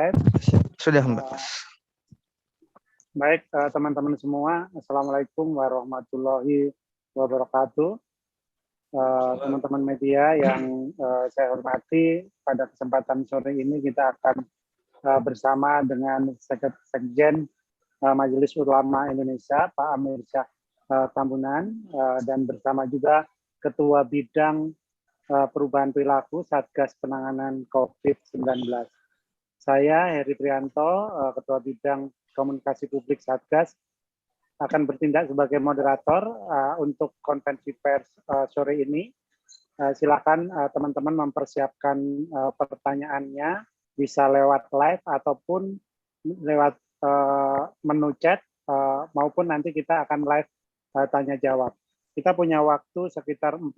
live. Sudah, Mbak. Baik, teman-teman semua, Assalamualaikum warahmatullahi wabarakatuh. Teman-teman media yang saya hormati, pada kesempatan sore ini kita akan bersama dengan Sekjen Majelis Ulama Indonesia, Pak Amir Syah Tambunan, dan bersama juga Ketua Bidang Perubahan Perilaku Satgas Penanganan COVID-19. Saya, Heri Prianto, Ketua Bidang Komunikasi Publik Satgas, akan bertindak sebagai moderator untuk konferensi pers sore ini. Silakan teman-teman mempersiapkan pertanyaannya, bisa lewat live ataupun lewat menu chat, maupun nanti kita akan live tanya jawab. Kita punya waktu sekitar 45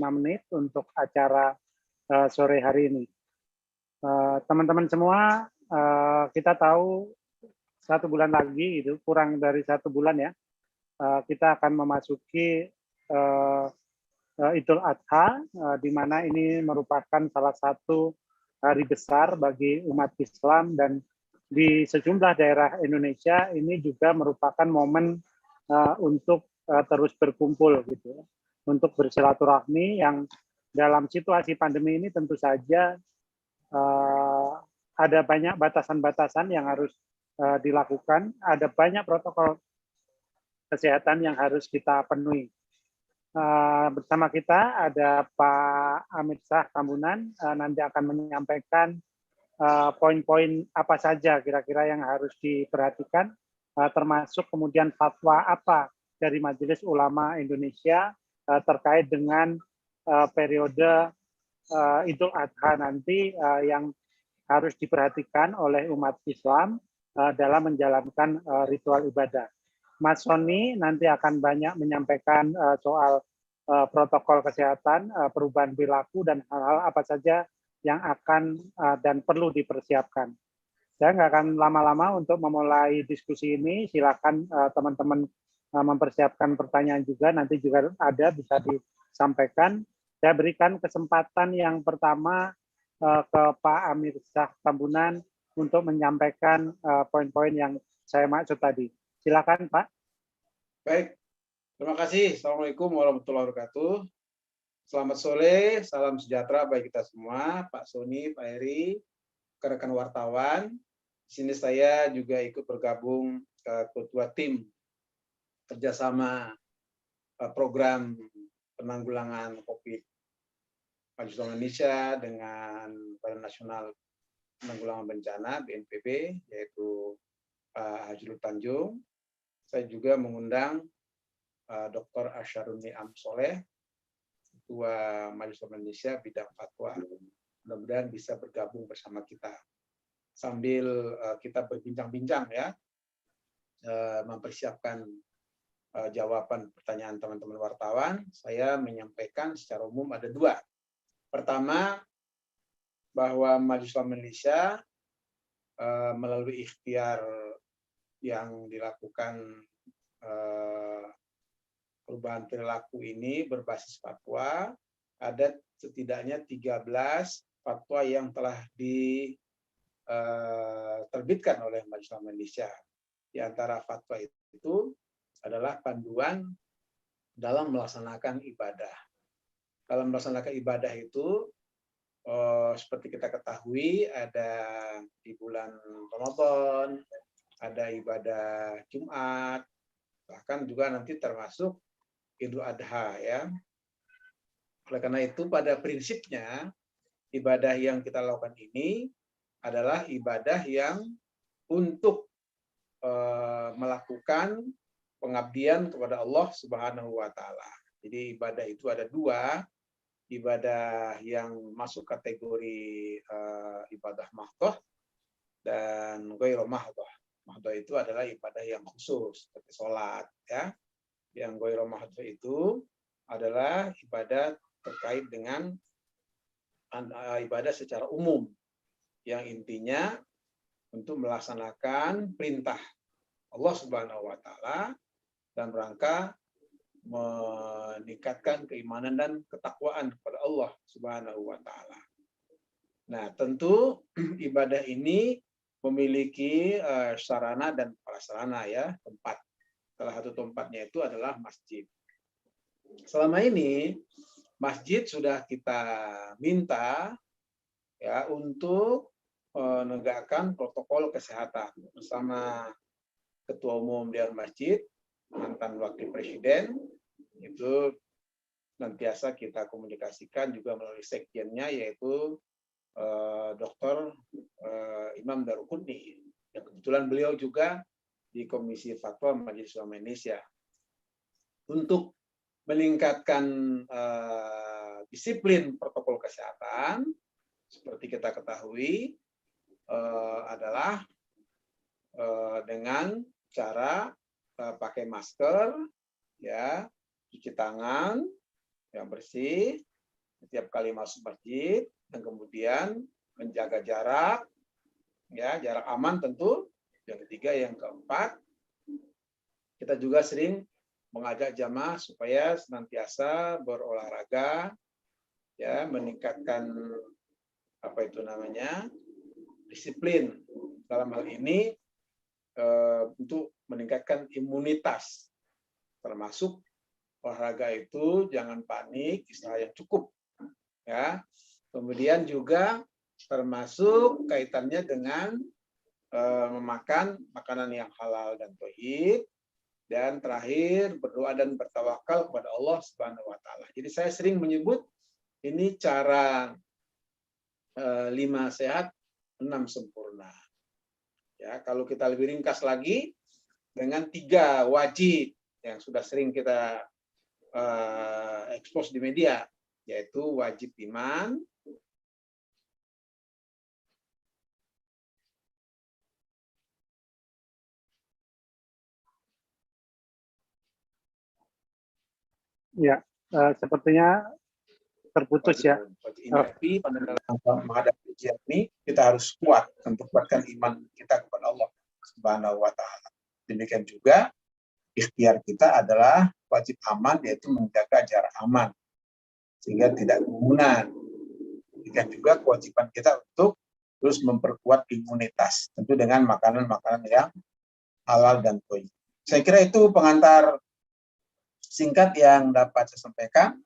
menit untuk acara sore hari ini. Teman-teman semua, kita tahu 1 bulan lagi, itu kurang dari 1 bulan ya, kita akan memasuki Idul Adha, di mana ini merupakan salah satu hari besar bagi umat Islam, dan di sejumlah daerah Indonesia ini juga merupakan momen untuk terus berkumpul gitu, untuk bersilaturahmi yang dalam situasi pandemi ini tentu saja ada banyak batasan-batasan yang harus dilakukan, ada banyak protokol kesehatan yang harus kita penuhi. Bersama kita ada Pak Amir Syah Tambunan, nanti akan menyampaikan poin-poin apa saja kira-kira yang harus diperhatikan, termasuk kemudian fatwa apa dari Majelis Ulama Indonesia terkait dengan periode Idul Adha nanti yang harus diperhatikan oleh umat Islam dalam menjalankan ritual ibadah. Mas Sony nanti akan banyak menyampaikan soal protokol kesehatan, perubahan perilaku, dan hal-hal apa saja yang akan dan perlu dipersiapkan. Saya nggak akan lama-lama untuk memulai diskusi ini. Silakan teman-teman mempersiapkan pertanyaan juga, nanti juga ada bisa disampaikan. Saya berikan kesempatan yang pertama ke Pak Amir Syah Tambunan untuk menyampaikan poin-poin yang saya maksud tadi. Silakan, Pak. Baik, terima kasih. Assalamualaikum warahmatullahi wabarakatuh. Selamat sore, salam sejahtera bagi kita semua, Pak Sony, Pak Heri, rekan wartawan. Di sini saya juga ikut bergabung ketua tim kerjasama program penanggulangan COVID Majelis Ulama Indonesia dengan Badan Nasional Penanggulangan Bencana BNPB, yaitu Pak Hajrul Tanjung. Saya juga mengundang Dr. Asyarun Ni'am Soleh, Ketua Majelis Ulama Indonesia bidang fatwa. Mudah-mudahan bisa bergabung bersama kita sambil kita berbincang-bincang ya, mempersiapkan jawaban pertanyaan teman-teman wartawan. Saya menyampaikan secara umum ada 2. Pertama, bahwa Majelis Ulama Indonesia melalui ikhtiar yang dilakukan perubahan perilaku ini berbasis fatwa, ada setidaknya 13 fatwa yang telah diterbitkan oleh Majelis Ulama Indonesia. Di antara fatwa itu adalah panduan dalam melaksanakan ibadah. Dalam melaksanakan ibadah itu, seperti kita ketahui, ada di bulan Ramadan, ada ibadah Jumat, bahkan juga nanti termasuk Idul Adha ya. Oleh karena itu pada prinsipnya ibadah yang kita lakukan ini adalah ibadah yang untuk melakukan pengabdian kepada Allah Subhanahu wa taala. Jadi ibadah itu ada 2, ibadah yang masuk kategori ibadah mahdhah dan ghairu mahdhah. Mahdhah itu adalah ibadah yang khusus seperti sholat ya. Yang ghairu mahdhah itu adalah ibadah terkait dengan ibadah secara umum yang intinya untuk melaksanakan perintah Allah Subhanahu wa taala dan rangka meningkatkan keimanan dan ketakwaan kepada Allah Subhanahu wa taala. Nah, tentu ibadah ini memiliki sarana dan prasarana ya, tempat. Salah satu tempatnya itu adalah masjid. Selama ini masjid sudah kita minta ya untuk menegakkan protokol kesehatan bersama Ketua Umum Dewan Masjid, mantan Wakil Presiden, itu senantiasa kita komunikasikan juga melalui sekjennya, yaitu Dr. Imam Daruqutni. Ya, kebetulan beliau juga di Komisi Fatwa Majelis Ulama Indonesia. Untuk meningkatkan disiplin protokol kesehatan, seperti kita ketahui, adalah dengan cara pakai masker, ya, cuci tangan yang bersih setiap kali masuk masjid, dan kemudian menjaga jarak, ya, jarak aman tentu. Yang ketiga, yang keempat, kita juga sering mengajak jamaah supaya senantiasa berolahraga, ya, meningkatkan disiplin dalam hal ini untuk meningkatkan imunitas, termasuk olahraga itu jangan panik, istirahat yang cukup, ya. Kemudian juga termasuk kaitannya dengan memakan makanan yang halal dan thayyib, dan terakhir berdoa dan bertawakal kepada Allah Subhanahu wa taala. Jadi saya sering menyebut ini cara 5 sehat, 6 sempurna. Ya, kalau kita lebih ringkas lagi dengan 3 wajib yang sudah sering kita expose di media, yaitu wajib iman, Ya, sepertinya terputus ya. wajib pada dalam menghadapi ujian ini kita harus kuat untuk kuatkan iman kita kepada Allah Subhanahu wa taala. Demikian juga ikhtiar kita adalah wajib aman, yaitu menjaga jarak aman sehingga tidak kerumunan. Demikian juga kewajiban kita untuk terus memperkuat imunitas, tentu dengan makanan-makanan yang halal dan thayyib. Saya kira itu pengantar singkat yang dapat saya sampaikan.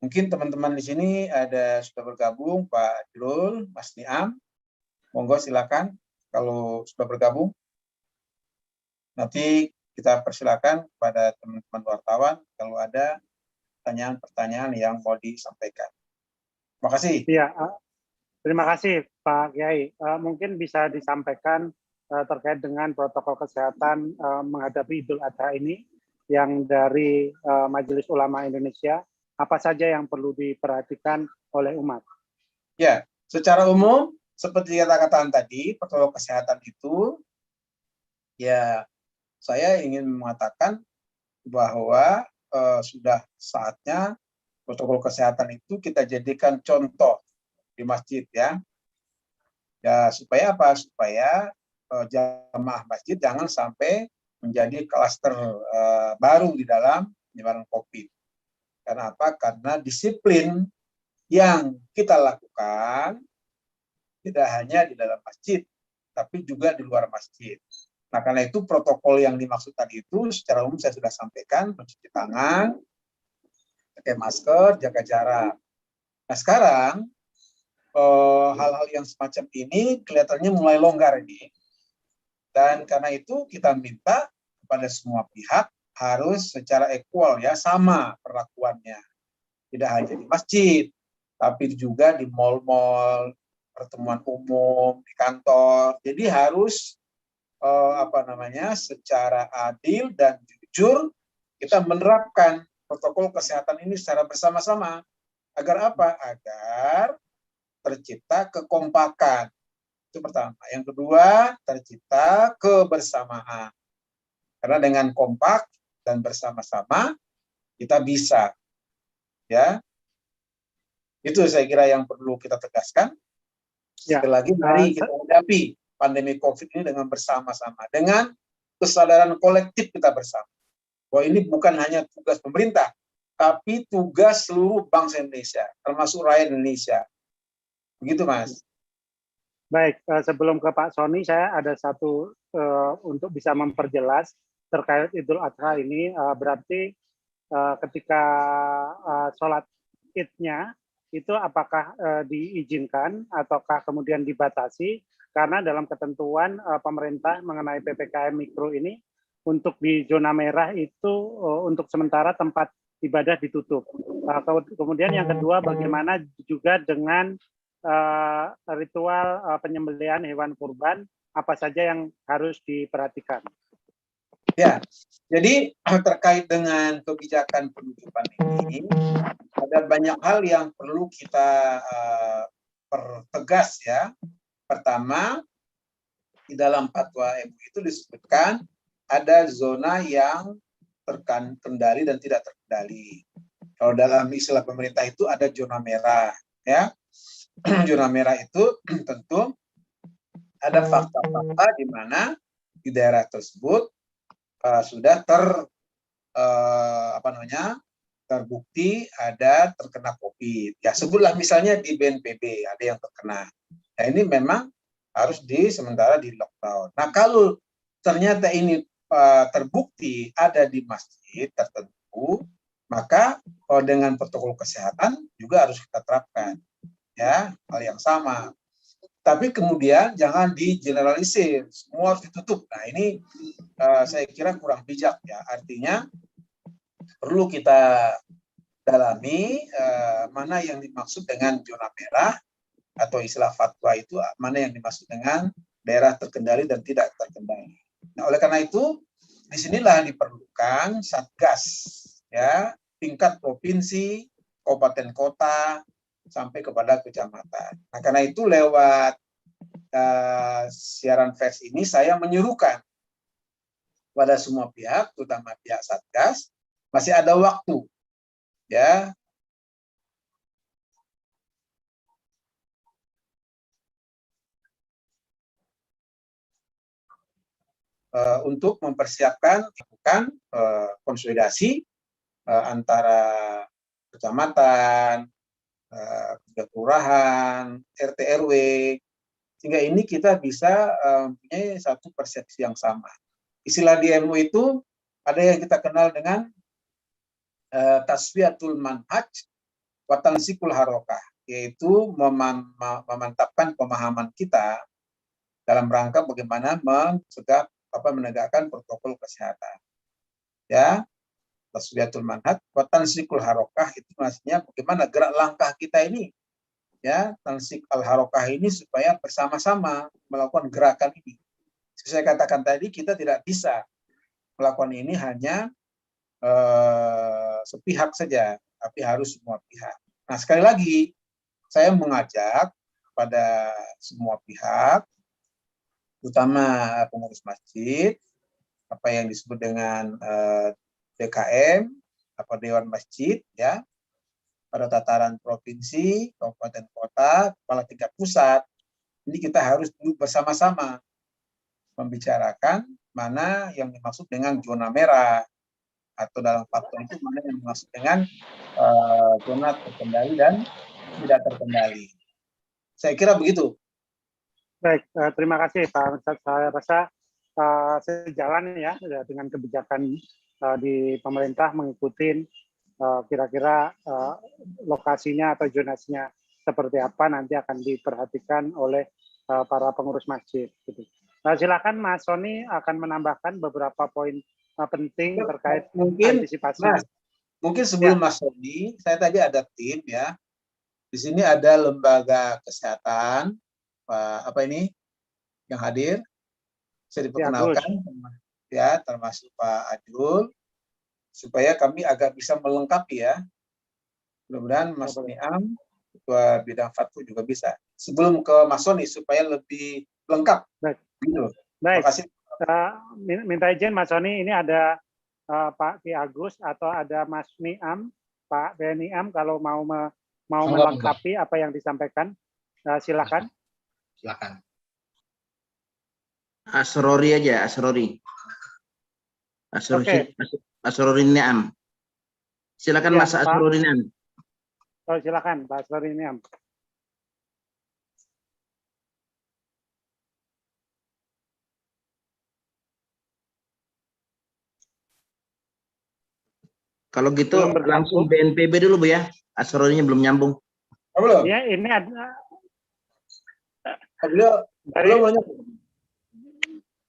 Mungkin teman-teman di sini ada sudah bergabung, Pak Jrul, Mas Niam. Monggo silakan kalau sudah bergabung. Nanti kita persilakan kepada teman-teman wartawan kalau ada pertanyaan-pertanyaan yang mau disampaikan. Terima kasih. Iya, terima kasih Pak Kiai. Mungkin bisa disampaikan terkait dengan protokol kesehatan menghadapi Idul Adha ini yang dari Majelis Ulama Indonesia, apa saja yang perlu diperhatikan oleh umat? Ya, secara umum seperti kata-kataan tadi, protokol kesehatan itu, ya, saya ingin mengatakan bahwa sudah saatnya protokol kesehatan itu kita jadikan contoh di masjid, ya. Ya, supaya apa? Supaya jamaah masjid jangan sampai menjadi klaster baru di dalam penyebaran COVID. Karena apa? Karena disiplin yang kita lakukan tidak hanya di dalam masjid, tapi juga di luar masjid. Nah, karena itu protokol yang dimaksud tadi itu secara umum saya sudah sampaikan, mencuci tangan, pakai masker, jaga jarak. Nah, sekarang hal-hal yang semacam ini kelihatannya mulai longgar ini. Dan karena itu kita minta kepada semua pihak harus secara equal, ya, sama perlakuannya. Tidak hanya di masjid, tapi juga di mal-mal, pertemuan umum, di kantor. Jadi harus secara adil dan jujur kita menerapkan protokol kesehatan ini secara bersama-sama. Agar apa? Agar tercipta kekompakan. Itu pertama. Yang kedua, tercipta kebersamaan. Karena dengan kompak dan bersama-sama kita bisa, ya. Itu saya kira yang perlu kita tegaskan. Sekali lagi, mari kita hadapi pandemi COVID ini dengan bersama-sama, dengan kesadaran kolektif kita bersama. Bahwa ini bukan hanya tugas pemerintah, tapi tugas seluruh bangsa Indonesia, termasuk rakyat Indonesia. Begitu, Mas. Baik, sebelum ke Pak Sony, saya ada satu untuk bisa memperjelas terkait Idul Adha ini, berarti ketika sholat Id-nya itu apakah diizinkan ataukah kemudian dibatasi, karena dalam ketentuan pemerintah mengenai PPKM Mikro ini untuk di zona merah itu untuk sementara tempat ibadah ditutup. Kemudian yang kedua, bagaimana juga dengan ritual penyembelihan hewan kurban, apa saja yang harus diperhatikan? Ya, jadi terkait dengan kebijakan penutupan ini, ada banyak hal yang perlu kita pertegas ya. Pertama, di dalam fatwa MUI itu disebutkan ada zona yang terkendali dan tidak terkendali. Kalau dalam istilah pemerintah itu ada zona merah, ya. Zona merah itu tentu ada fakta-fakta di mana di daerah tersebut sudah terbukti ada terkena COVID. Ya, sebutlah misalnya di BNPB ada yang terkena. Nah, ini memang harus sementara di lockdown. Nah, kalau ternyata ini terbukti ada di masjid tertentu, maka dengan protokol kesehatan juga harus kita terapkan. Ya, hal yang sama. Tapi kemudian jangan digeneralisir, semua harus ditutup. Nah, ini saya kira kurang bijak ya. Artinya perlu kita dalami mana yang dimaksud dengan zona merah atau istilah fatwa itu mana yang dimaksud dengan daerah terkendali dan tidak terkendali. Nah, oleh karena itu disinilah diperlukan satgas ya, tingkat provinsi, kabupaten kota sampai kepada kecamatan. Nah, karena itu lewat siaran pers ini saya menyuruhkan pada semua pihak, terutama pihak satgas, masih ada waktu ya untuk mempersiapkan konsolidasi antara kecamatan, kelurahan, RT RW, sehingga ini kita bisa mempunyai satu persepsi yang sama. Istilah di MUI itu ada yang kita kenal dengan tasfiyatul manhaj wa tansikul harokah, yaitu memantapkan pemahaman kita dalam rangka bagaimana menegakkan protokol kesehatan. Ya, tasfiyatul manhaj wa tansikul harokah itu maksudnya bagaimana gerak langkah kita ini, ya, tansik al harokah ini supaya bersama-sama melakukan gerakan ini. Saya katakan tadi, kita tidak bisa melakukan ini hanya sepihak saja, tapi harus semua pihak. Nah, sekali lagi saya mengajak pada semua pihak, terutama pengurus masjid, apa yang disebut dengan DKM, apa Dewan Masjid, ya, pada tataran provinsi, kabupaten kota, kepala tingkat pusat, ini kita harus duduk bersama-sama membicarakan mana yang dimaksud dengan zona merah, atau dalam fatwa itu mana yang dimaksud dengan zona terkendali dan tidak terkendali. Saya kira begitu. Baik, terima kasih Pak. Saya rasa sejalan ya dengan kebijakan di pemerintah mengikuti kira-kira lokasinya atau zonasinya seperti apa nanti akan diperhatikan oleh para pengurus masjid. Gitu. Silakan Mas Sony akan menambahkan beberapa poin penting terkait antisipasi. Mungkin sebelum Mas Sony, saya tadi ada tim ya. Di sini ada lembaga kesehatan, apa ini yang hadir, saya diperkenalkan ya, termasuk Pak Adul, supaya kami agak bisa melengkapi ya. Mudah-mudahan Mas Niam, Ketua Bidang Fatwa juga bisa. Sebelum ke Mas Sony supaya lebih lengkap. Baik. Gitu. Baik. Terima kasih. Minta izin Mas Sony, ini ada Pak Ki Agus atau ada Mas Niam, Pak Niam kalau mau melengkapi apa yang disampaikan, silakan. Silakan. Asrori aja, Asrori. Asrori Niam. Silakan ya, Mas Asrori Niam. Oh, silakan Pak Asrori Niam. Kalau gitu Belum bergabung. langsung BNPB dulu Bu ya. Asrorinya belum nyambung. Belum? Ya, ini ada Beliau dari, belum banyak.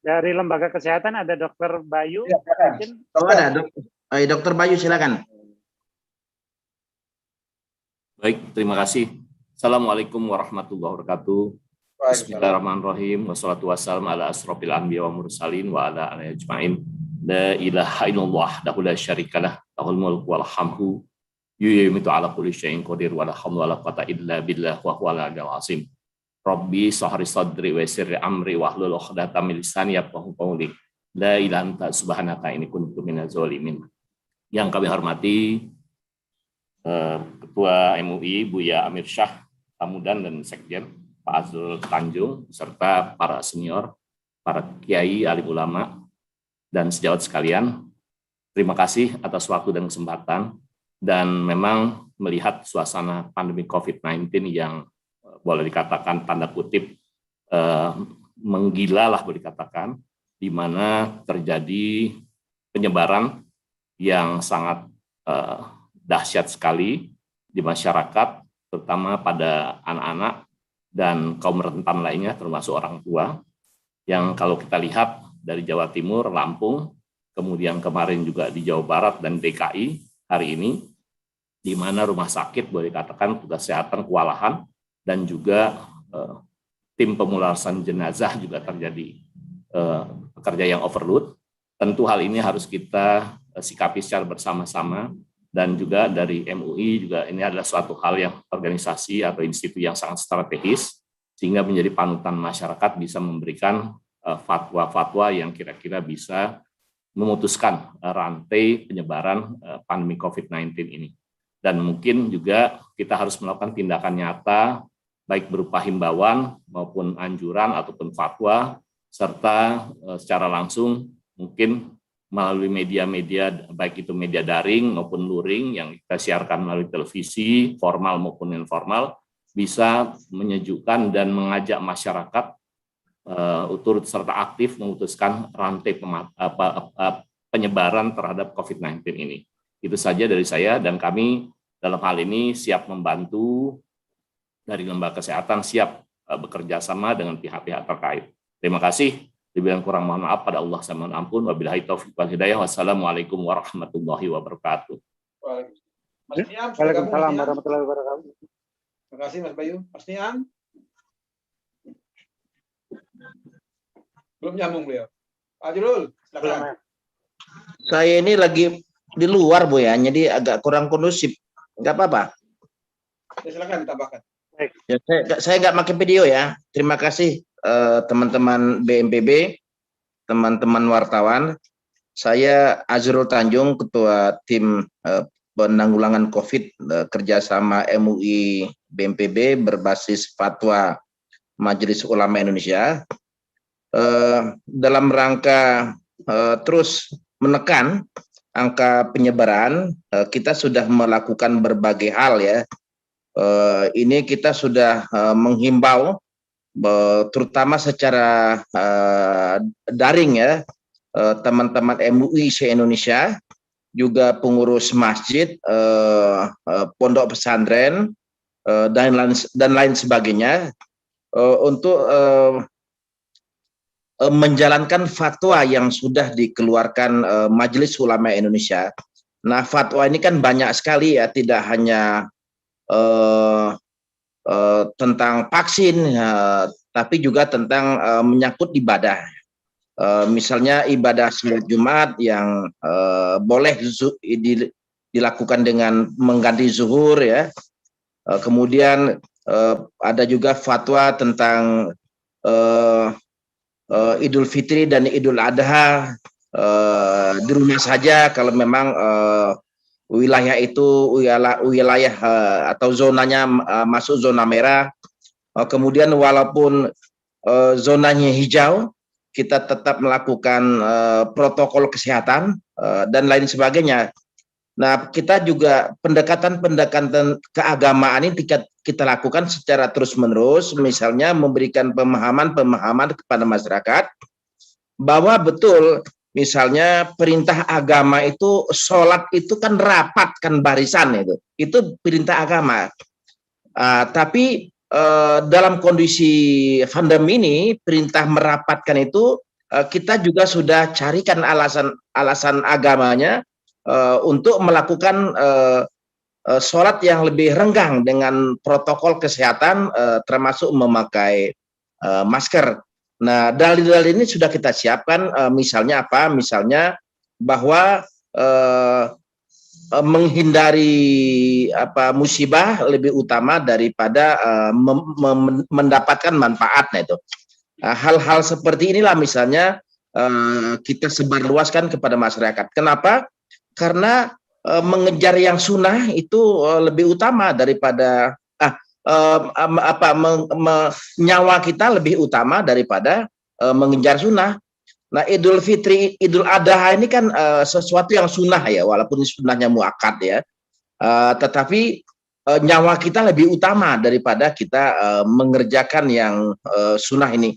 dari Lembaga Kesehatan ada Dokter Bayu. Ya, silakan. Mungkin Oh ada Dokter Bayu, silakan. Baik, terima kasih. Assalamualaikum warahmatullahi wabarakatuh. Bismillahirrahmanirrahim. Wassalatu wassalamu ala asrofil anbiya wa mursalin wa ala alihi ajma'in. La ilaha illallah wahdahu la syarikalah, lahul mulku wal hamdu yu'mitu ala kulli syai'in qadir wa la haula wa la quwwata illa billah wa huwal aliyyul azim. Rabbi shrah sadri wa yassir amri wahlul 'uqdatam min lisani yafqahu qawli. La ilaha illa anta subhanaka inni kuntu minaz zalimin. Yang kami hormati Ketua MUI Buya Amir Syah Pamudan dan Sekjen Pak Azrul Tanjung serta para senior, para kiai, alim ulama dan sejawat sekalian. Terima kasih atas waktu dan kesempatan, dan memang melihat suasana pandemi COVID-19 yang boleh dikatakan tanda kutip menggila lah boleh dikatakan, di mana terjadi penyebaran yang sangat dahsyat sekali di masyarakat, terutama pada anak-anak dan kaum rentan lainnya termasuk orang tua, yang kalau kita lihat dari Jawa Timur, Lampung, kemudian kemarin juga di Jawa Barat dan DKI hari ini, di mana rumah sakit boleh dikatakan petugas kesehatan kewalahan dan juga tim pemulasaran jenazah juga terjadi pekerja yang overload. Tentu hal ini harus kita sikapi secara bersama-sama, dan juga dari MUI juga ini adalah suatu hal yang organisasi atau institusi yang sangat strategis sehingga menjadi panutan masyarakat bisa memberikan fatwa-fatwa yang kira-kira bisa memutuskan rantai penyebaran pandemi COVID-19 ini. Dan mungkin juga kita harus melakukan tindakan nyata baik berupa himbauan maupun anjuran ataupun fatwa, serta secara langsung mungkin melalui media-media, baik itu media daring maupun luring yang kita siarkan melalui televisi, formal maupun informal, bisa menyejukkan dan mengajak masyarakat turut serta aktif memutuskan rantai penyebaran terhadap COVID-19 ini. Itu saja dari saya, dan kami dalam hal ini siap membantu dari Lembaga Kesehatan, siap bekerja sama dengan pihak-pihak terkait. Terima kasih. Dibilang kurang mohon maaf, pada Allah sama ampun. Wabillahi taufiq wal hidayah. Wassalamualaikum warahmatullahi wabarakatuh. Mas Niam, Waalaikumsalam warahmatullahi wabarakatuh. terima kasih Mas Bayu. Mas Niam, belum nyambung beliau. Pak Jurul, silakan. Saya ini lagi di luar Bu ya, jadi agak kurang kondusif. Enggak apa-apa. Ya, silakan ditambahkan. Ya, saya nggak pakai video ya. Terima kasih teman-teman BNPB, teman-teman wartawan. Saya Azrul Tanjung, Ketua Tim Penanggulangan COVID kerjasama MUI BNPB berbasis Fatwa Majelis Ulama Indonesia. Dalam rangka terus menekan angka penyebaran, kita sudah melakukan berbagai hal ya. Ini kita sudah menghimbau terutama secara daring ya, teman-teman MUI se-Indonesia, juga pengurus masjid, pondok pesantren, dan lain sebagainya, untuk menjalankan fatwa yang sudah dikeluarkan Majelis Ulama Indonesia. Nah, fatwa ini kan banyak sekali ya, tidak hanya tentang vaksin, tapi juga tentang menyangkut ibadah. Misalnya ibadah salat Jumat yang boleh dilakukan dengan mengganti zuhur ya. Kemudian ada juga fatwa tentang Idul Fitri dan Idul Adha di rumah saja kalau memang wilayah itu wilayah atau zonanya masuk zona merah. Kemudian walaupun zonanya hijau, kita tetap melakukan protokol kesehatan dan lain sebagainya. Nah, kita juga pendekatan keagamaan ini kita lakukan secara terus-menerus, misalnya memberikan pemahaman kepada masyarakat bahwa betul misalnya perintah agama itu sholat itu kan rapatkan barisan itu perintah agama. Tapi dalam kondisi pandemi ini perintah merapatkan itu kita juga sudah carikan alasan agamanya untuk melakukan sholat yang lebih renggang dengan protokol kesehatan termasuk memakai masker. Nah, dalil-dalil ini sudah kita siapkan, misalnya apa? Misalnya bahwa menghindari musibah lebih utama daripada mendapatkan manfaatnya itu. Hal-hal seperti inilah misalnya kita sebarluaskan kepada masyarakat. Kenapa? Karena mengejar yang sunnah itu lebih utama daripada nyawa kita lebih utama daripada mengejar sunnah. Nah, Idul Fitri, Idul Adha ini kan sesuatu yang sunnah ya, walaupun sunnahnya muakkad ya, tetapi nyawa kita lebih utama daripada kita mengerjakan yang sunnah ini.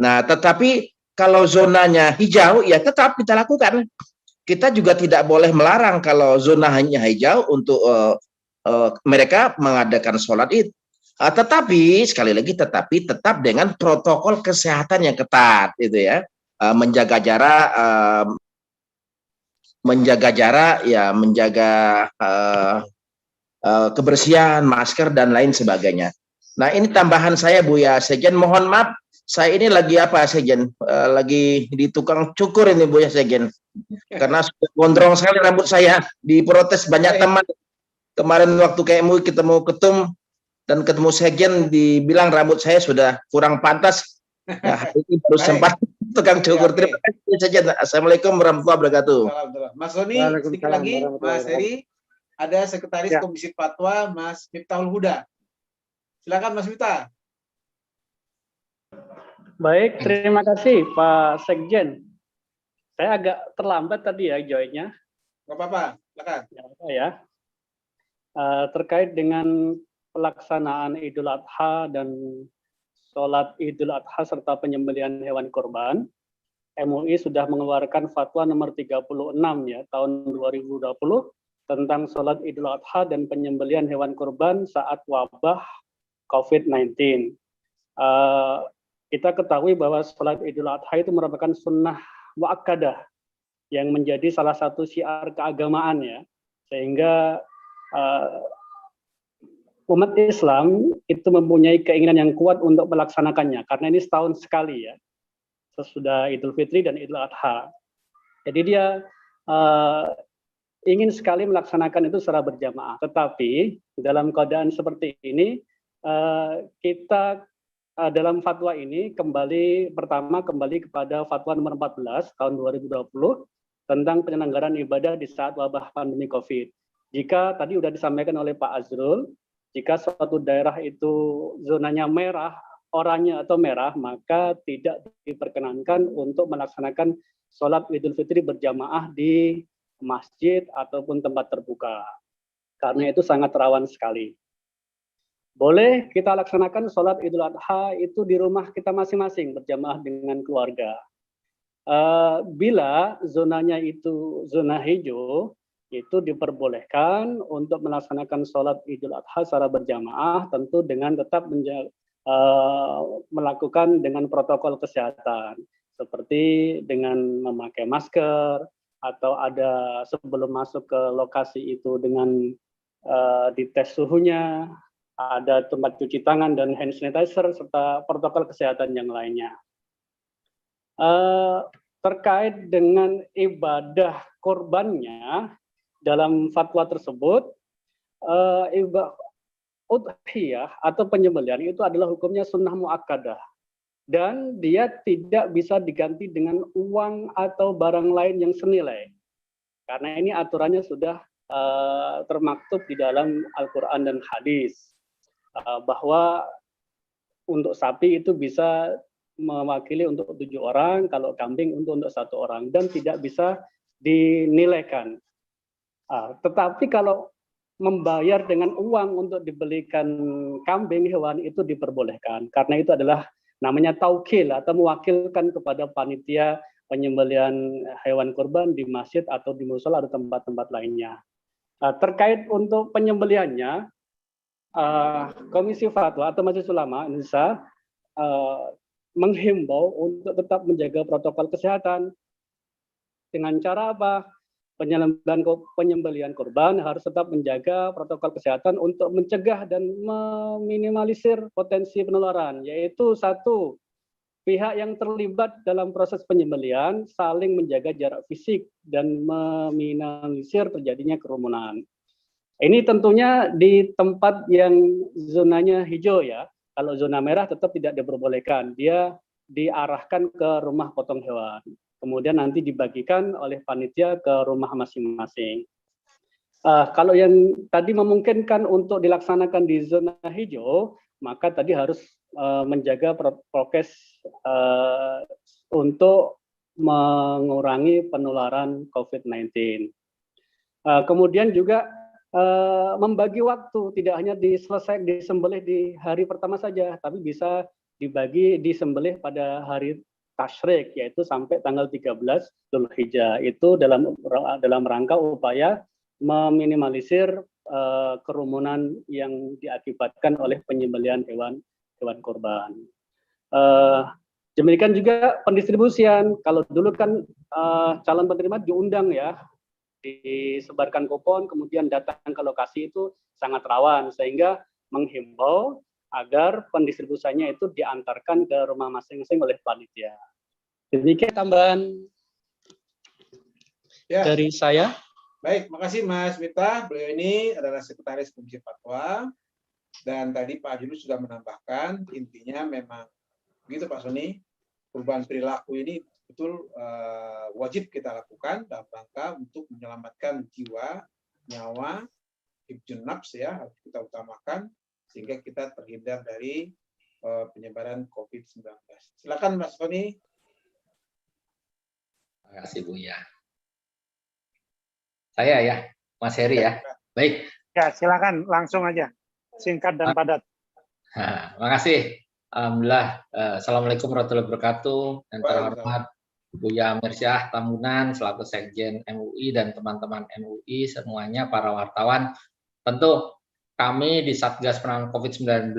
Nah, tetapi kalau zonanya hijau ya tetap kita lakukan. Kita juga tidak boleh melarang kalau zonanya hijau untuk mereka mengadakan sholat Id. Tetapi sekali lagi tetap dengan protokol kesehatan yang ketat itu ya, menjaga jarak ya, menjaga kebersihan, masker dan lain sebagainya. Nah, ini tambahan saya Buya Sekjen, mohon maaf saya ini lagi Sekjen, lagi di tukang cukur ini Buya Sekjen, karena sudah gondrong sekali rambut saya, diprotes banyak teman. Kemarin waktu KMU ketemu ketum dan ketemu Sekjen dibilang rambut saya sudah kurang pantas. Nah, ini baru sempat tukang cukur. Terima kasih Sekjen. Assalamualaikum warahmatullahi wabarakatuh. Mas Soni, sedikit lagi Mas Heri, ada Sekretaris Komisi Fatwa Mas Miftahul Huda. Silakan Mas Miftah. Baik, terima kasih Pak Sekjen. Saya agak terlambat tadi ya join-nya. Nggak apa-apa, silakan. Ya. Terkait dengan pelaksanaan Idul Adha dan sholat Idul Adha serta penyembelihan hewan kurban, MUI sudah mengeluarkan fatwa nomor 36 ya tahun 2020 tentang sholat Idul Adha dan penyembelihan hewan kurban saat wabah COVID-19. Kita ketahui bahwa sholat Idul Adha itu merupakan sunnah muakkadah yang menjadi salah satu syiar keagamaan ya, sehingga umat Islam itu mempunyai keinginan yang kuat untuk melaksanakannya karena ini setahun sekali ya, sesudah Idul Fitri dan Idul Adha. Jadi dia ingin sekali melaksanakan itu secara berjamaah. Tetapi dalam keadaan seperti ini kita dalam fatwa ini kembali kepada fatwa nomor 14 tahun 2020 tentang penyelenggaraan ibadah di saat wabah pandemi COVID. Jika tadi sudah disampaikan oleh Pak Azrul, jika suatu daerah itu zonanya merah, oranye atau merah, maka tidak diperkenankan untuk melaksanakan sholat Idul Fitri berjamaah di masjid ataupun tempat terbuka. Karena itu sangat rawan sekali. Boleh kita laksanakan sholat Idul Adha itu di rumah kita masing-masing berjamaah dengan keluarga. Bila zonanya itu zona hijau, itu diperbolehkan untuk melaksanakan sholat Idul Adha secara berjamaah, tentu dengan tetap melakukan dengan protokol kesehatan, seperti dengan memakai masker, atau ada sebelum masuk ke lokasi itu dengan dites suhunya, ada tempat cuci tangan dan hand sanitizer, serta protokol kesehatan yang lainnya. Terkait dengan ibadah korbannya, dalam fatwa tersebut, udhiyah atau penyembelihan itu adalah hukumnya sunnah muakkadah. Dan dia tidak bisa diganti dengan uang atau barang lain yang senilai. Karena ini aturannya sudah termaktub di dalam Al-Quran dan hadis. Bahwa untuk sapi itu bisa mewakili untuk 7 orang, kalau kambing untuk 1 orang, dan tidak bisa dinilaikan. Tetapi kalau membayar dengan uang untuk dibelikan kambing, hewan itu diperbolehkan, karena itu adalah namanya taukil atau mewakilkan kepada panitia penyembelihan hewan kurban di masjid atau di musola atau tempat-tempat lainnya. Terkait untuk penyembelihannya, Komisi Fatwa atau Majelis Ulama Indonesia menghimbau untuk tetap menjaga protokol kesehatan. Dengan cara apa? Penyembelihan kurban harus tetap menjaga protokol kesehatan untuk mencegah dan meminimalisir potensi penularan, yaitu satu, pihak yang terlibat dalam proses penyembelihan saling menjaga jarak fisik dan meminimalisir terjadinya kerumunan. Ini tentunya di tempat yang zonanya hijau ya. Kalau zona merah tetap tidak diperbolehkan. Dia diarahkan ke rumah potong hewan. Kemudian nanti dibagikan oleh panitia ke rumah masing-masing. Kalau yang tadi memungkinkan untuk dilaksanakan di zona hijau, maka tadi harus menjaga prokes untuk mengurangi penularan COVID-19. Kemudian juga membagi waktu, tidak hanya disembelih di hari pertama saja, tapi bisa disembelih pada hari tasyrik, yaitu sampai tanggal 13 Dzulhijjah. Itu dalam rangka upaya meminimalisir kerumunan yang diakibatkan oleh penyembelihan hewan kurban. Demikian juga pendistribusian. Kalau dulu kan calon penerima diundang ya, disebarkan kupon, kemudian datang ke lokasi itu sangat rawan, sehingga menghimbau agar pendistribusiannya itu diantarkan ke rumah masing-masing oleh panitia. Demikian tambahan dari saya. Baik, makasih Mas Miftah. Beliau ini adalah Sekretaris Komisi Fatwa, dan tadi Pak Julus sudah menambahkan, intinya memang begitu Pak Soni, perubahan perilaku ini betul wajib kita lakukan dalam rangka untuk menyelamatkan jiwa, nyawa, hifdzun nafs ya, harus kita utamakan sehingga kita terhindar dari penyebaran COVID-19. Silakan Mas Soni. Terima kasih Buya. Saya ya, Mas Heri ya. Baik. Ya, silakan langsung aja, singkat dan padat. Terima kasih. Alhamdulillah. Assalamualaikum warahmatullahi wabarakatuh. Yang terhormat Buya Mirsyah Tambunan selaku Sekjen MUI dan teman-teman MUI semuanya, para wartawan. Tentu kami di Satgas Penanganan COVID-19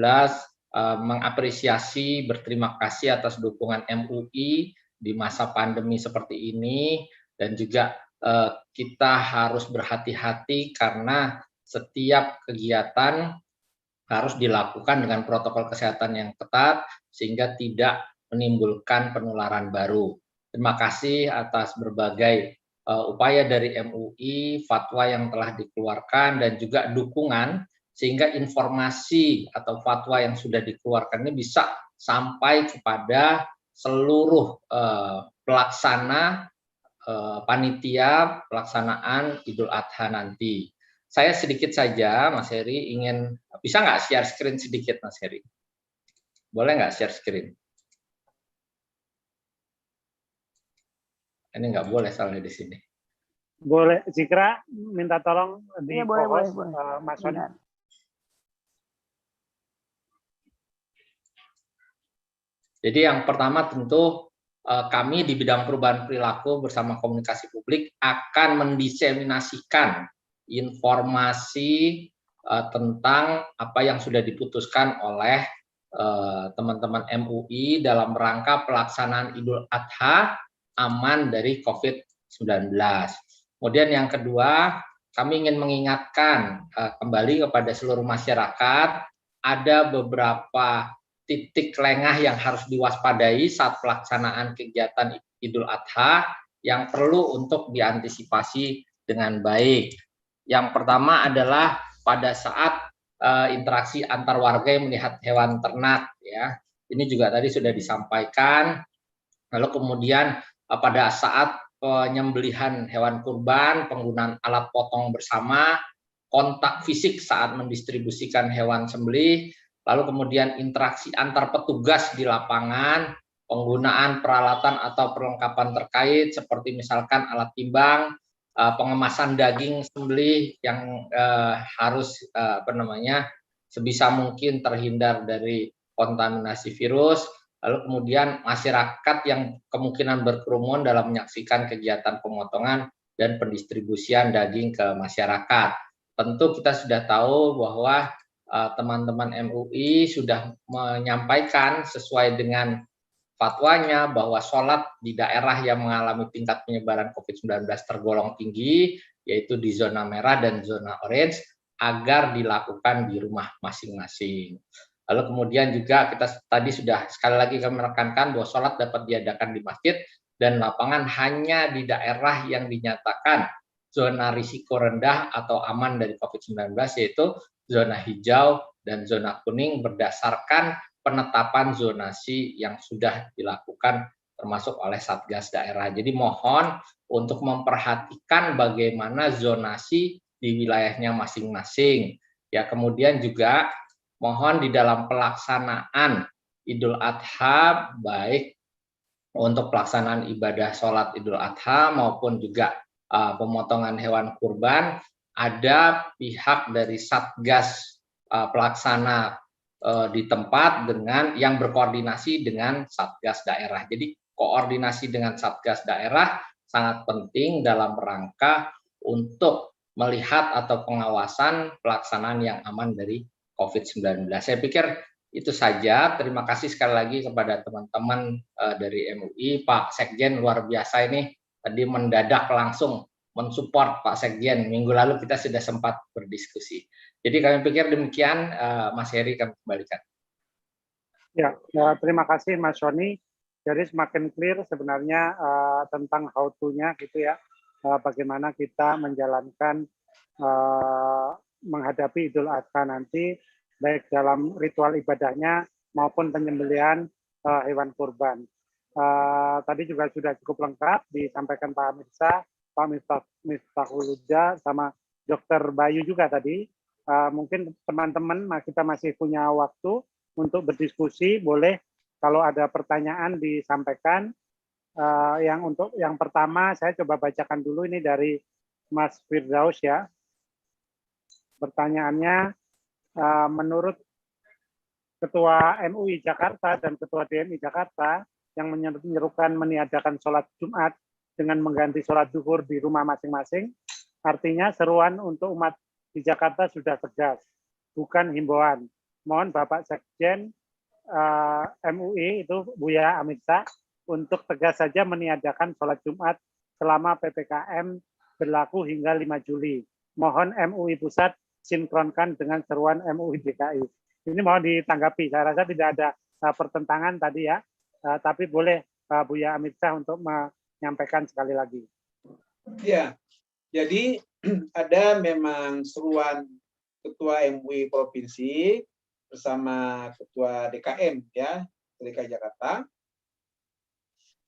mengapresiasi, berterima kasih atas dukungan MUI di masa pandemi seperti ini, dan juga kita harus berhati-hati karena setiap kegiatan harus dilakukan dengan protokol kesehatan yang ketat sehingga tidak menimbulkan penularan baru. Terima kasih atas berbagai upaya dari MUI, fatwa yang telah dikeluarkan, dan juga dukungan sehingga informasi atau fatwa yang sudah dikeluarkan ini bisa sampai kepada seluruh pelaksana panitia pelaksanaan Idul Adha nanti. Saya sedikit saja, Mas Heri, bisa nggak share screen sedikit, Mas Heri? Boleh nggak share screen? Ini nggak boleh soalnya di sini. Boleh, Zikra minta tolong di ya, boleh. Mas Soni. Jadi yang pertama tentu kami di bidang perubahan perilaku bersama komunikasi publik akan mendiseminasikan informasi tentang apa yang sudah diputuskan oleh teman-teman MUI dalam rangka pelaksanaan Idul Adha aman dari COVID-19. Kemudian yang kedua, kami ingin mengingatkan kembali kepada seluruh masyarakat, ada beberapa titik lengah yang harus diwaspadai saat pelaksanaan kegiatan Idul Adha yang perlu untuk diantisipasi dengan baik. Yang pertama adalah pada saat interaksi antar warga yang melihat hewan ternak, ya. Ini juga tadi sudah disampaikan. Lalu kemudian pada saat penyembelihan hewan kurban, penggunaan alat potong bersama, kontak fisik saat mendistribusikan hewan sembelih, lalu kemudian interaksi antar petugas di lapangan, penggunaan peralatan atau perlengkapan terkait seperti misalkan alat timbang, pengemasan daging sembelih yang harus sebisa mungkin terhindar dari kontaminasi virus. lalu kemudian masyarakat yang kemungkinan berkerumun dalam menyaksikan kegiatan pemotongan dan pendistribusian daging ke masyarakat. Tentu kita sudah tahu bahwa teman-teman MUI sudah menyampaikan sesuai dengan fatwanya bahwa sholat di daerah yang mengalami tingkat penyebaran COVID-19 tergolong tinggi, yaitu di zona merah dan zona orange, agar dilakukan di rumah masing-masing. Lalu kemudian juga kita tadi sudah sekali lagi kami menekankan bahwa sholat dapat diadakan di masjid dan lapangan hanya di daerah yang dinyatakan zona risiko rendah atau aman dari COVID-19, yaitu zona hijau dan zona kuning berdasarkan penetapan zonasi yang sudah dilakukan termasuk oleh Satgas daerah. Jadi mohon untuk memperhatikan bagaimana zonasi di wilayahnya masing-masing. Ya, kemudian juga mohon di dalam pelaksanaan Idul Adha, baik untuk pelaksanaan ibadah sholat Idul Adha maupun juga pemotongan hewan kurban, ada pihak dari Satgas pelaksana di tempat dengan yang berkoordinasi dengan Satgas daerah. Jadi koordinasi dengan Satgas daerah sangat penting dalam rangka untuk melihat atau pengawasan pelaksanaan yang aman dari COVID-19. Saya pikir itu saja. Terima kasih sekali lagi kepada teman-teman dari MUI. Pak Sekjen luar biasa ini tadi mendadak langsung mensupport Pak Sekjen. Minggu lalu kita sudah sempat berdiskusi. Jadi kami pikir demikian, Mas Heri kami kembalikan. Ya, terima kasih Mas Sony. Jadi semakin clear sebenarnya tentang how to-nya gitu ya. Bagaimana kita menjalankan menghadapi Idul Adha nanti, baik dalam ritual ibadahnya maupun penyembelihan hewan kurban. Tadi juga sudah cukup lengkap disampaikan Pak Mirsa, Pak Miftahul Huda, sama Dr. Bayu juga tadi. Mungkin teman-teman kita masih punya waktu untuk berdiskusi, boleh kalau ada pertanyaan disampaikan. Yang pertama saya coba bacakan dulu ini dari Mas Firdaus ya. Pertanyaannya, menurut Ketua MUI Jakarta dan Ketua DMI Jakarta yang menyerukan meniadakan sholat Jumat dengan mengganti sholat zuhur di rumah masing-masing, artinya seruan untuk umat di Jakarta sudah tegas, bukan himbauan. Mohon Bapak Sekjen MUI itu Buya Amitsa untuk tegas saja meniadakan sholat Jumat selama PPKM berlaku hingga 5 Juli. Mohon MUI Pusat sinkronkan dengan seruan MUI DKI. Ini mohon ditanggapi. Saya rasa tidak ada pertentangan tadi ya, tapi boleh Buya Amitsa untuk menyampaikan sekali lagi. Ya, jadi ada memang seruan Ketua MUI Provinsi bersama Ketua DKM ya, DKI Jakarta,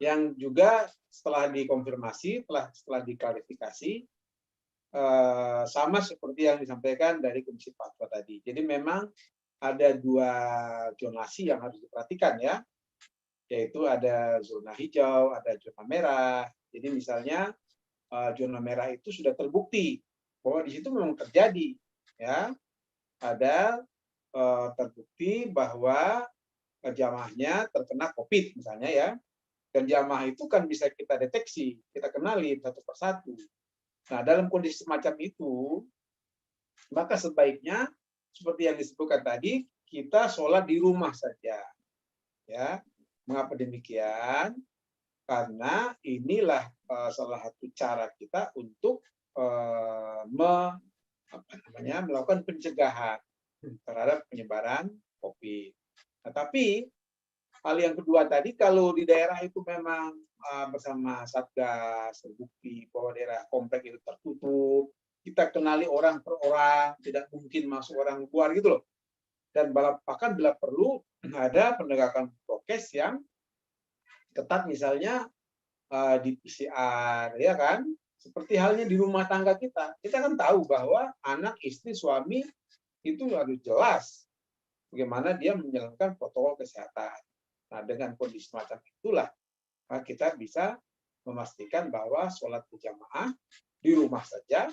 yang juga setelah dikonfirmasi, setelah diklarifikasi, sama seperti yang disampaikan dari Komisi Fatwa tadi. Jadi memang ada 2 zonasi yang harus diperhatikan ya, yaitu ada zona hijau, ada zona merah. Jadi misalnya zona merah itu sudah terbukti bahwa di situ memang terjadi ya, ada terbukti bahwa jamaahnya terkena COVID misalnya ya. Dan jamaah itu kan bisa kita deteksi, kita kenali satu persatu. Nah, dalam kondisi semacam itu, maka sebaiknya seperti yang disebutkan tadi, kita sholat di rumah saja. Ya, mengapa demikian? Karena inilah salah satu cara kita untuk melakukan pencegahan terhadap penyebaran COVID. Nah, tapi hal yang kedua tadi, kalau di daerah itu memang bersama Satgas terbukti bahwa daerah komplek itu tertutup, kita kenali orang per orang, tidak mungkin masuk orang luar gitu loh. Dan bahkan bila perlu ada penegakan prokes yang ketat, misalnya di PCR, ya kan? Seperti halnya di rumah tangga kita. Kita kan tahu bahwa anak, istri, suami itu harus jelas bagaimana dia menjalankan protokol kesehatan. Nah, dengan kondisi semacam itulah kita bisa memastikan bahwa sholat berjamaah di rumah saja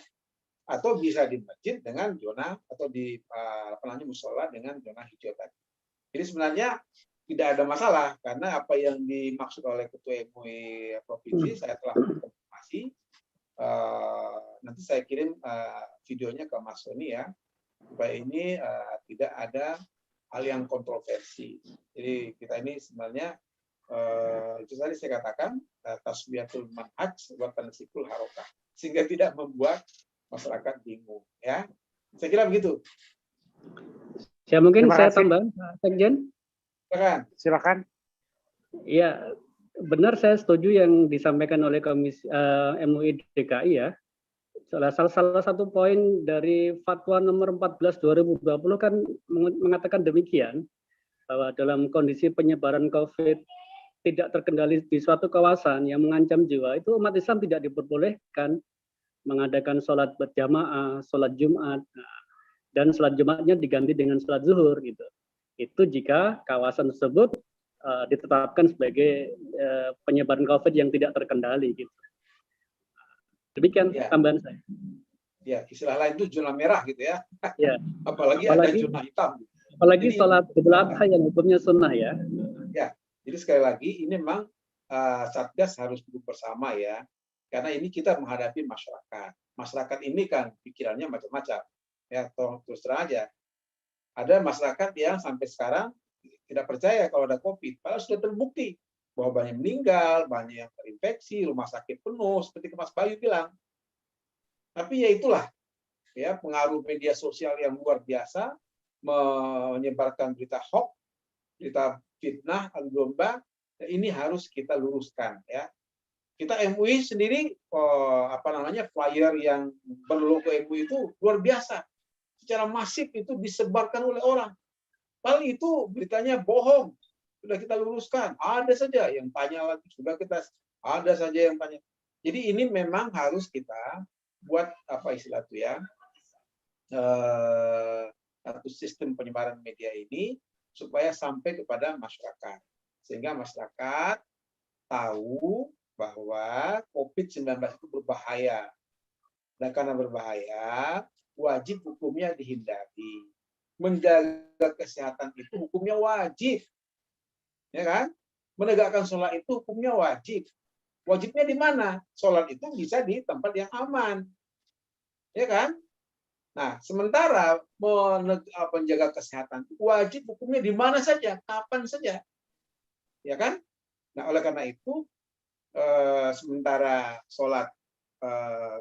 atau bisa di masjid dengan zona atau di musola dengan zona hijau tadi. Jadi sebenarnya tidak ada masalah karena apa yang dimaksud oleh Ketua MUI Provinsi saya telah konfirmasi. Nanti saya kirim videonya ke Mas Sony ya, supaya ini tidak ada hal yang kontroversi. Jadi kita ini sebenarnya itu tadi saya katakan tasbiyatul manhaj wa tansikul harokah, sehingga tidak membuat masyarakat bingung ya. Saya kira begitu. Ya mungkin Terima saya kasih. tambah, Pak Sekjen. Silakan. Ya, benar saya setuju yang disampaikan oleh Komisi MUI DKI ya. Salah satu poin dari Fatwa nomor 14 2020 kan mengatakan demikian, bahwa dalam kondisi penyebaran COVID tidak terkendali di suatu kawasan yang mengancam jiwa, itu umat Islam tidak diperbolehkan mengadakan sholat berjamaah, sholat Jumat, dan sholat Jumatnya diganti dengan sholat zuhur gitu. Itu jika kawasan tersebut ditetapkan sebagai penyebaran COVID yang tidak terkendali gitu. Demikian Ya. tambahan saya. Ya, istilah lain itu zona merah gitu ya. Ya. Apalagi ada zona hitam. Apalagi Jadi, sholat Idul Adha yang hukumnya sunnah ya. Ya, jadi sekali lagi ini memang Satgas harus duduk bersama ya, karena ini kita menghadapi masyarakat. Masyarakat ini kan pikirannya macam-macam. Ya, terus terang aja. Ada masyarakat yang sampai sekarang tidak percaya kalau ada COVID, padahal sudah terbukti bahwa banyak meninggal, banyak yang terinfeksi, rumah sakit penuh, seperti Mas Bayu bilang. Tapi ya itulah, ya pengaruh media sosial yang luar biasa, menyebarkan berita hoax, berita fitnah, adu domba, ini harus kita luruskan ya. Kita MUI sendiri flyer yang berlogo MUI itu luar biasa. Secara masif itu disebarkan oleh orang. Padahal itu beritanya bohong. Sudah kita luruskan. Ada saja yang tanya lagi, ada saja yang tanya. Jadi ini memang harus kita buat istilah itu ya. Satu sistem penyebaran media ini supaya sampai kepada masyarakat. Sehingga masyarakat tahu bahwa COVID-19 itu berbahaya. Dan karena berbahaya, wajib hukumnya dihindari. Menjaga kesehatan itu hukumnya wajib. Ya kan? Menegakkan sholat itu hukumnya wajib. Wajibnya di mana? Sholat itu bisa di tempat yang aman. Ya kan? Nah, sementara menjaga kesehatan wajib hukumnya di mana saja, kapan saja. Ya kan? Nah, oleh karena itu sementara sholat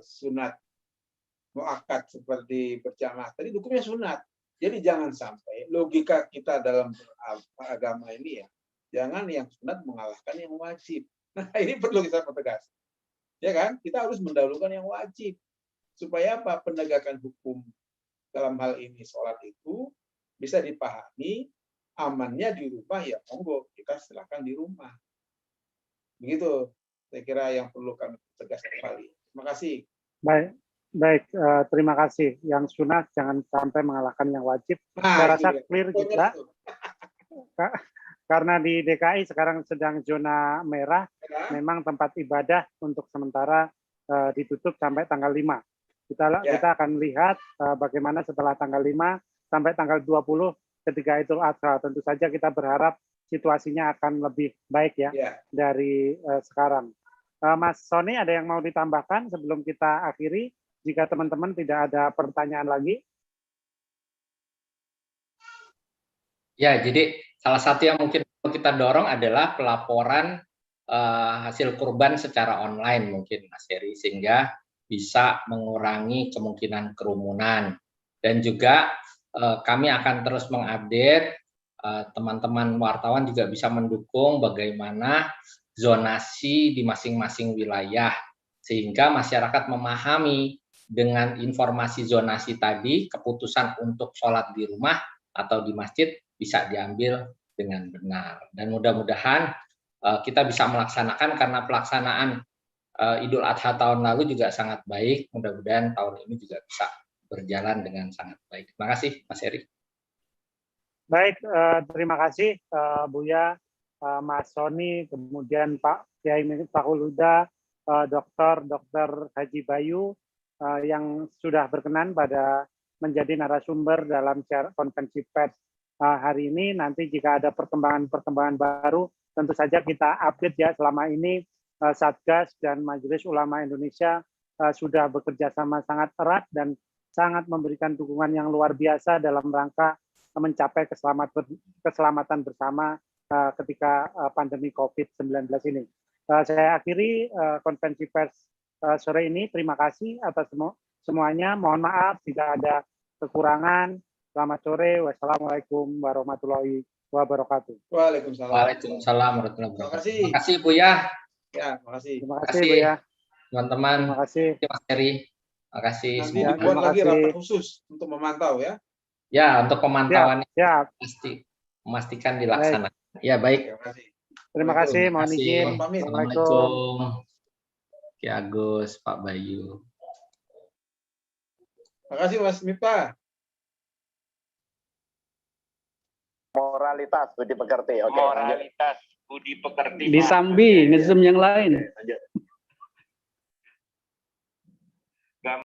sunat muakkad seperti berjamaah tadi hukumnya sunat. Jadi jangan sampai logika kita dalam agama ini ya, jangan yang sunat mengalahkan yang wajib. Nah, ini perlu kita pertegas. Ya kan? Kita harus mendahulukan yang wajib. Supaya apa? Penegakan hukum dalam hal ini sholat itu bisa dipahami, amannya di rumah ya monggo, kita silakan di rumah. Begitu saya kira yang perlu kami tegas kembali. Terima kasih. Baik, terima kasih. Yang sunat jangan sampai mengalahkan yang wajib. Nah, saya rasa clear juga. Karena di DKI sekarang sedang zona merah, memang tempat ibadah untuk sementara ditutup sampai tanggal 5. Kita akan lihat bagaimana setelah tanggal 5 sampai tanggal 20 ketika Idul Adha. Tentu saja kita berharap situasinya akan lebih baik ya dari sekarang. Mas Sony, ada yang mau ditambahkan sebelum kita akhiri? Jika teman-teman tidak ada pertanyaan lagi. Ya, jadi salah satu yang mungkin kita dorong adalah pelaporan hasil kurban secara online mungkin Mas Heri, sehingga bisa mengurangi kemungkinan kerumunan. Dan juga kami akan terus mengupdate, teman-teman wartawan juga bisa mendukung bagaimana zonasi di masing-masing wilayah, sehingga masyarakat memahami dengan informasi zonasi tadi, keputusan untuk sholat di rumah atau di masjid bisa diambil dengan benar. Dan mudah-mudahan kita bisa melaksanakan, karena pelaksanaan Idul Adha tahun lalu juga sangat baik. Mudah-mudahan tahun ini juga bisa berjalan dengan sangat baik. Terima kasih, Mas Heri. Baik, terima kasih Buya, Mas Sony, kemudian Pak Kiai Miftahul Huda, Dr. Haji Bayu yang sudah berkenan pada menjadi narasumber dalam konferensi pers hari ini. Nanti jika ada perkembangan-perkembangan baru, tentu saja kita update ya. Selama ini Satgas dan Majelis Ulama Indonesia sudah bekerja sama sangat erat dan sangat memberikan dukungan yang luar biasa dalam rangka mencapai keselamatan bersama ketika pandemi COVID-19 ini. Saya akhiri konferensi pers sore ini. Terima kasih atas semuanya. Mohon maaf jika ada kekurangan. Selamat sore. Wassalamualaikum warahmatullahi wabarakatuh. Waalaikumsalam. Waalaikumsalam warahmatullahi wabarakatuh. Terima kasih. Terima kasih Buya. Ya, terima kasih. Terima kasih Bu ya. Teman-teman. Terima kasih. Mas Heri. Terima kasih Nanti semua. dibuat terima lagi kasih. rapat khusus untuk memantau ya. Ya, untuk pemantauan Siap. pasti memastikan dilaksanakan. Ya, baik. Terima kasih. Terima kasih. Mohon Terima kasih. izin. Pamit. Assalamualaikum. Assalamualaikum. Ki Agus, Pak Bayu. Terima kasih Mas Miftah. Moralitas budi pekerti. Oke, Moralitas budi pekerti. Disambi, nge-zoom yang lain. lanjut.